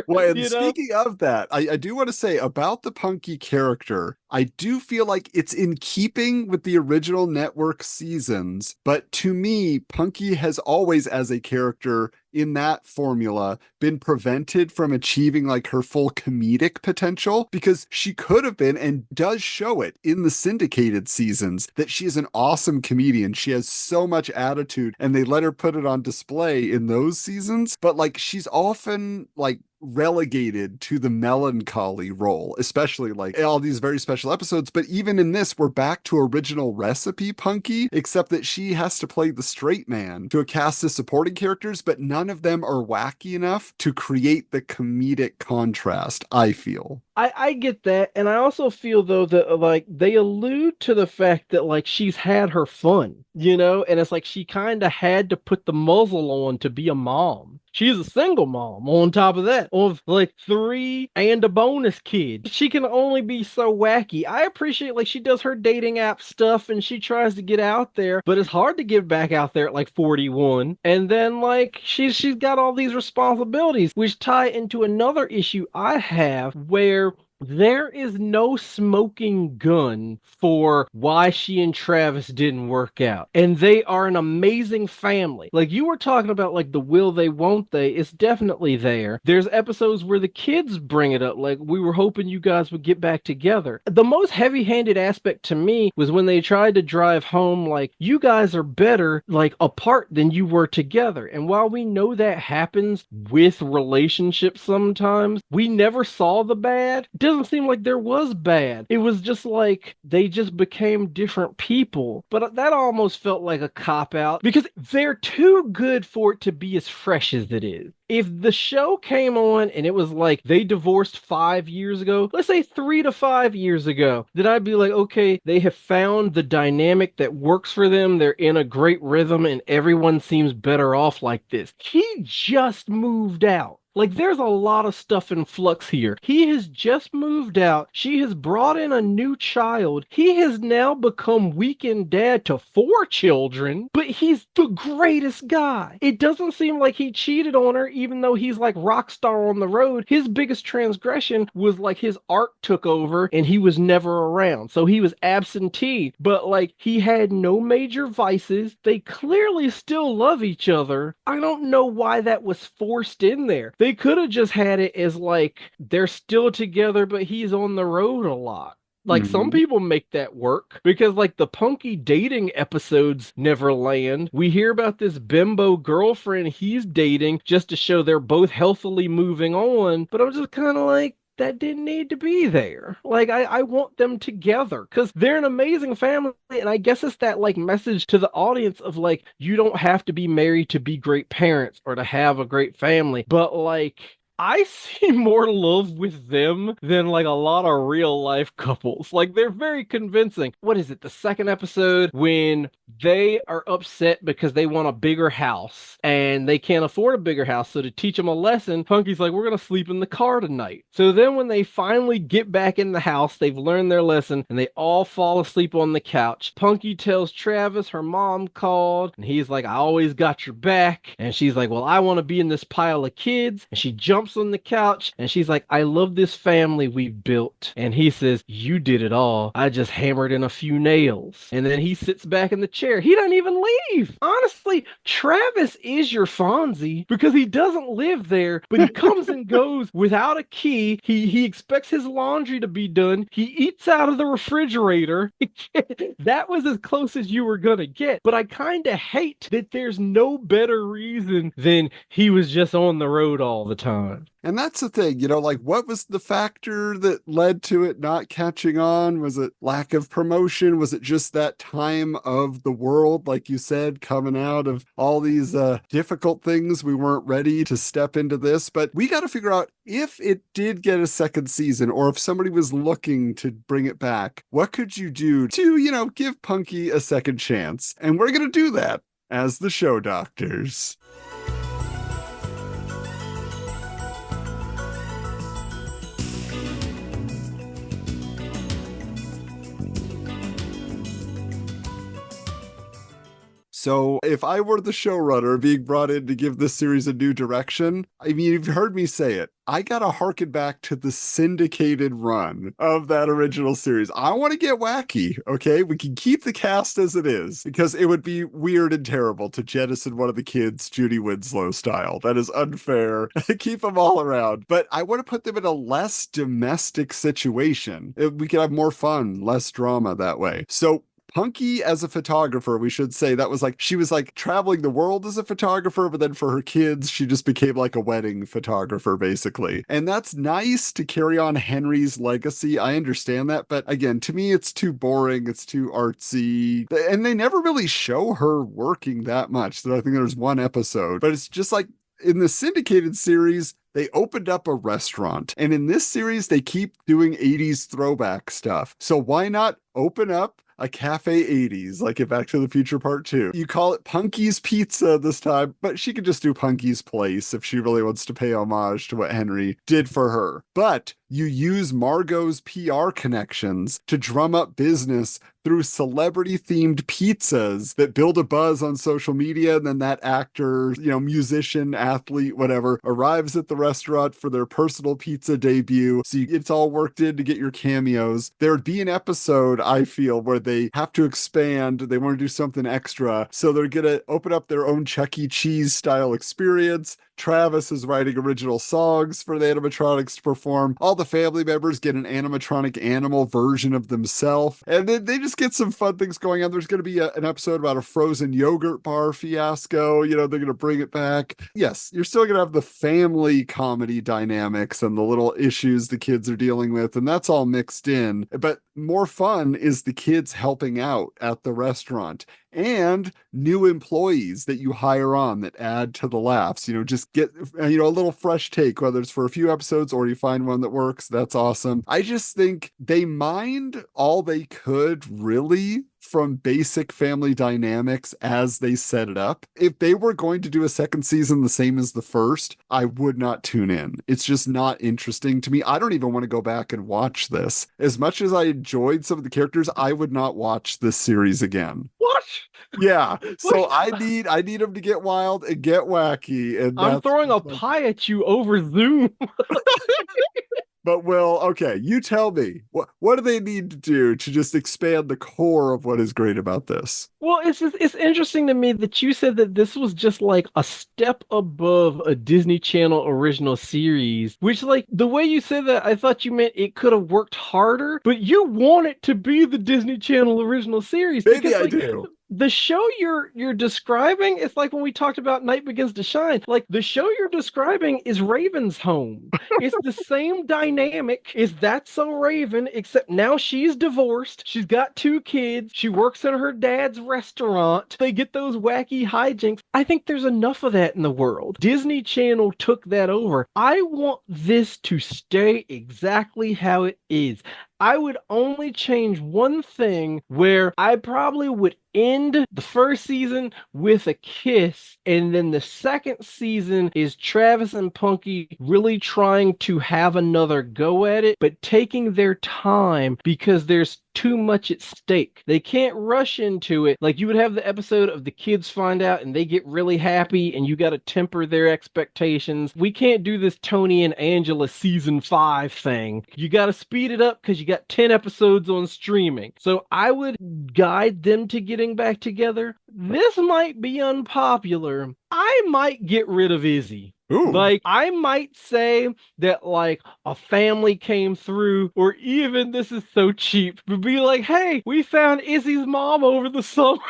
B: Well, and
C: You know?
B: speaking of that, I do want to say about the Punky character, I do feel like it's in keeping with the original network seasons, but to me, Punky has always, as a character in that formula, been prevented from achieving like her full comedic potential, because she could have been and does show it in the syndicated seasons that she is an awesome comedian. She has so much attitude, and they let her put it on display in those seasons, but like she's often like relegated to the melancholy role, especially like all these very special episodes. But even in this, we're back to original recipe Punky, except that she has to play the straight man to a cast of supporting characters, but none of them are wacky enough to create the comedic contrast, I feel.
C: I get that, and I also feel though that like they allude to the fact that like she's had her fun, you know, and it's like she kind of had to put the muzzle on to be a mom. She's a single mom on top of that, of like 3 and a bonus kid. She can only be so wacky. I appreciate like she does her dating app stuff and she tries to get out there, but it's hard to get back out there at like 41. And then like she's got all these responsibilities, which tie into another issue I have where there is no smoking gun for why she and Travis didn't work out. And they are an amazing family. Like you were talking about like the will they, won't they, it's definitely there. There's episodes where the kids bring it up, like we were hoping you guys would get back together. The most heavy-handed aspect to me was when they tried to drive home like you guys are better like apart than you were together. And while we know that happens with relationships sometimes, we never saw the bad. Doesn't seem like there was bad. It was just like they just became different people. But that almost felt like a cop-out because they're too good for it to be as fresh as it is. If the show came on and it was like they divorced 5 years ago, let's say 3 to 5 years ago, then I'd be like, okay, they have found the dynamic that works for them. They're in a great rhythm and everyone seems better off like this. He just moved out. Like, there's a lot of stuff in flux here. He has just moved out. She has brought in a new child. He has now become weekend dad to 4 children, but he's the greatest guy. It doesn't seem like he cheated on her, even though he's like rock star on the road. His biggest transgression was like his art took over and he was never around. So he was absentee, but like he had no major vices. They clearly still love each other. I don't know why that was forced in there. They could have just had it as like they're still together, but he's on the road a lot. Like some people make that work because like the Punky dating episodes never land. We hear about this bimbo girlfriend he's dating just to show they're both healthily moving on. But I'm just kind of like, that didn't need to be there. Like, I want them together because they're an amazing family. And I guess it's that like message to the audience of like, you don't have to be married to be great parents or to have a great family. But like, I see more love with them than like a lot of real life couples. Like they're very convincing. What is it? The second episode when they are upset because they want a bigger house and they can't afford a bigger house. So to teach them a lesson, Punky's like, we're going to sleep in the car tonight. So then when they finally get back in the house, they've learned their lesson and they all fall asleep on the couch. Punky tells Travis her mom called and he's like, I always got your back. And she's like, well, I want to be in this pile of kids. And she jumps on the couch and she's like, I love this family we've built. And he says, you did it all. I just hammered in a few nails. And then he sits back in the chair. He doesn't even leave. Honestly, Travis is your Fonzie because he doesn't live there, but he comes and goes without a key. He expects his laundry to be done. He eats out of the refrigerator. That was as close as you were gonna get. But I kind of hate that there's no better reason than he was just on the road all the time.
B: And that's the thing, like what was the factor that led to it not catching on? Was it lack of promotion? Was it just that time of the world, like you said, coming out of all these difficult things? We weren't ready to step into this, but we got to figure out if it did get a second season, or if somebody was looking to bring it back, what could you do to, give Punky a second chance? And we're going to do that as the show doctors. So if I were the showrunner being brought in to give this series a new direction, I mean, you've heard me say it. I gotta harken back to the syndicated run of that original series. I want to get wacky, okay? We can keep the cast as it is, because it would be weird and terrible to jettison one of the kids Judy Winslow style. That is unfair. Keep them all around. But I want to put them in a less domestic situation. We could have more fun, less drama that way. So Punky as a photographer, we should say that was she was traveling the world as a photographer, but then for her kids, she just became like a wedding photographer, basically. And that's nice to carry on Henry's legacy. I understand that. But again, to me, it's too boring. It's too artsy. And they never really show her working that much. So I think there's one episode, but it's just in the syndicated series, they opened up a restaurant. And in this series, they keep doing 80s throwback stuff. So why not open up a Cafe 80s, like in Back to the Future Part 2. You call it Punky's Pizza this time, but she could just do Punky's Place if she really wants to pay homage to what Henry did for her. But you use Margot's PR connections to drum up business through celebrity-themed pizzas that build a buzz on social media, and then that actor, musician, athlete, whatever, arrives at the restaurant for their personal pizza debut. So it's all worked in to get your cameos. There would be an episode, I feel, where they have to expand. They want to do something extra. So they're going to open up their own Chuck E. Cheese style experience. Travis is writing original songs for the animatronics to perform. All the family members get an animatronic animal version of themselves. And then they just get some fun things going on. There's going to be an episode about a frozen yogurt bar fiasco. They're going to bring it back. Yes, you're still going to have the family comedy dynamics and the little issues the kids are dealing with. And that's all mixed in. But more fun is the kids helping out at the restaurant. And new employees that you hire on that add to the laughs. Just get, a little fresh take, whether it's for a few episodes or you find one that works. That's awesome. I just think they mined all they could, really, from basic family dynamics as they set it up. If they were going to do a second season the same as the first, I would not tune in. It's just not interesting to me. I don't even want to go back and watch this. As much as I enjoyed some of the characters, I would not watch this series again.
C: What?
B: Yeah. So I need them to get wild and get wacky. And
C: I'm throwing a pie at you over Zoom.
B: But Will, okay, you tell me, what do they need to do to just expand the core of what is great about this?
C: Well, it's interesting to me that you said that this was just like a step above a Disney Channel original series, which, the way you said that, I thought you meant it could have worked harder, but you want it to be the Disney Channel original series.
B: Maybe I do.
C: The show you're describing, it's like when we talked about Night Begins to Shine. The show you're describing is Raven's Home. It's the same dynamic as That's So Raven, except now she's divorced. She's got 2 kids. She works in her dad's restaurant. They get those wacky hijinks. I think there's enough of that in the world. Disney Channel took that over. I want this to stay exactly how it is. I would only change one thing, where I probably would end the first season with a kiss, and then the second season is Travis and Punky really trying to have another go at it, but taking their time because there's too much at stake. They can't rush into it. You would have the episode of the kids find out and they get really happy, and you got to temper their expectations. We can't do this Tony and Angela season 5 thing. You got to speed it up because you got 10 episodes on streaming. So I would guide them to getting back together. This might be unpopular. I might get rid of Izzy.
B: Ooh.
C: I might say that a family came through, or even, this is so cheap, but be hey, we found Izzy's mom over the summer.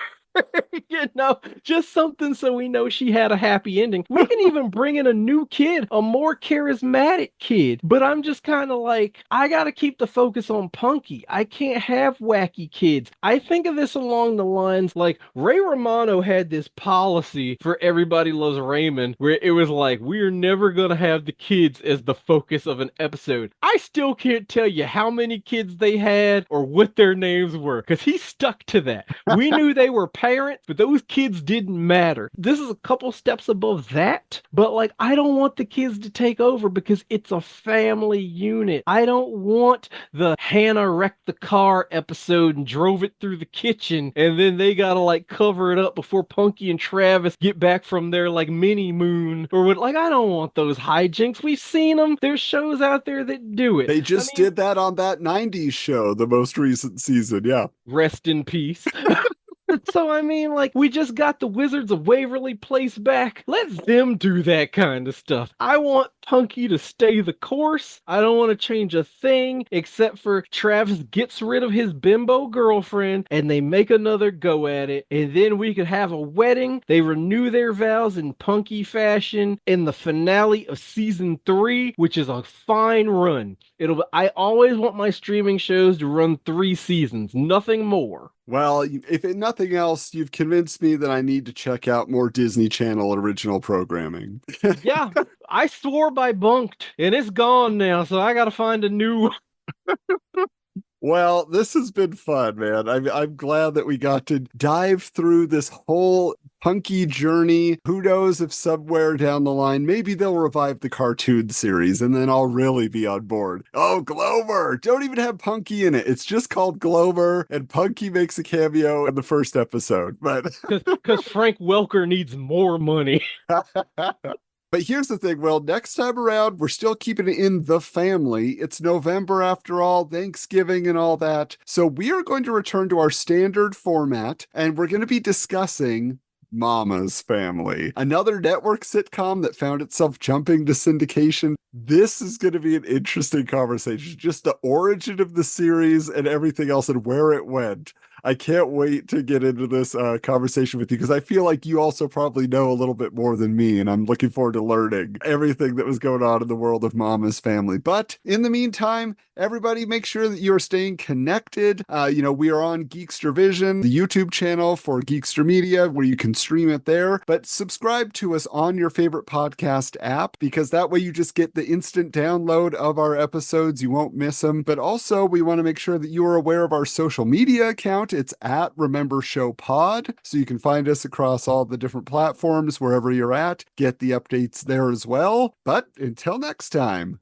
C: Just something so we know she had a happy ending. We can even bring in a new kid, a more charismatic kid. But I'm just kind of like, I got to keep the focus on Punky. I can't have wacky kids. I think of this along the lines like Ray Romano had this policy for Everybody Loves Raymond where it was like, we're never going to have the kids as the focus of an episode. I still can't tell you how many kids they had or what their names were because he stuck to that. We knew they were parents, but those kids didn't matter. This is a couple steps above that, but like, I don't want the kids to take over because it's a family unit. I don't want the Hannah wrecked the car episode and drove it through the kitchen and then they gotta like cover it up before Punky and Travis get back from their like mini moon or what. Like, I don't want those hijinks. We've seen them. There's shows out there that do it.
B: They just did that on that 90s show, the most recent season. Yeah.
C: Rest in peace. So, I mean, like, we just got the Wizards of Waverly Place back. Let them do that kind of stuff. I want Punky to stay the course. I don't want to change a thing except for Travis gets rid of his bimbo girlfriend and they make another go at it. And then we could have a wedding. They renew their vows in Punky fashion in the finale of season 3, which is a fine run. I always want my streaming shows to run 3 seasons, nothing more.
B: Well, if nothing else, you've convinced me that I need to check out more Disney Channel original programming.
C: Yeah, I swore by Bunked, and it's gone now, so I gotta find a new one.
B: Well, this has been fun, man. I'm glad that we got to dive through this whole Punky journey. Who knows if somewhere down the line, maybe they'll revive the cartoon series and then I'll really be on board. Oh, Glover! Don't even have Punky in it. It's just called Glover and Punky makes a cameo in the first episode. But
C: because Frank Welker needs more money.
B: But here's the thing, Will, next time around, we're still keeping it in the family. It's November after all, Thanksgiving and all that. So we are going to return to our standard format and we're going to be discussing Mama's Family, another network sitcom that found itself jumping to syndication. This is going to be an interesting conversation, just the origin of the series and everything else and where it went. I can't wait to get into this conversation with you because I feel like you also probably know a little bit more than me, and I'm looking forward to learning everything that was going on in the world of Mama's Family. But in the meantime, everybody make sure that you are staying connected. We are on Geekster Vision, the YouTube channel for Geekster Media, where you can stream it there. But subscribe to us on your favorite podcast app because that way you just get the instant download of our episodes. You won't miss them. But also, we want to make sure that you are aware of our social media account. It's at Remember Show Pod. So you can find us across all the different platforms, wherever you're at. Get the updates there as well. But until next time.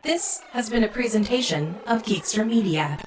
A: This has been a presentation of Geekster Media.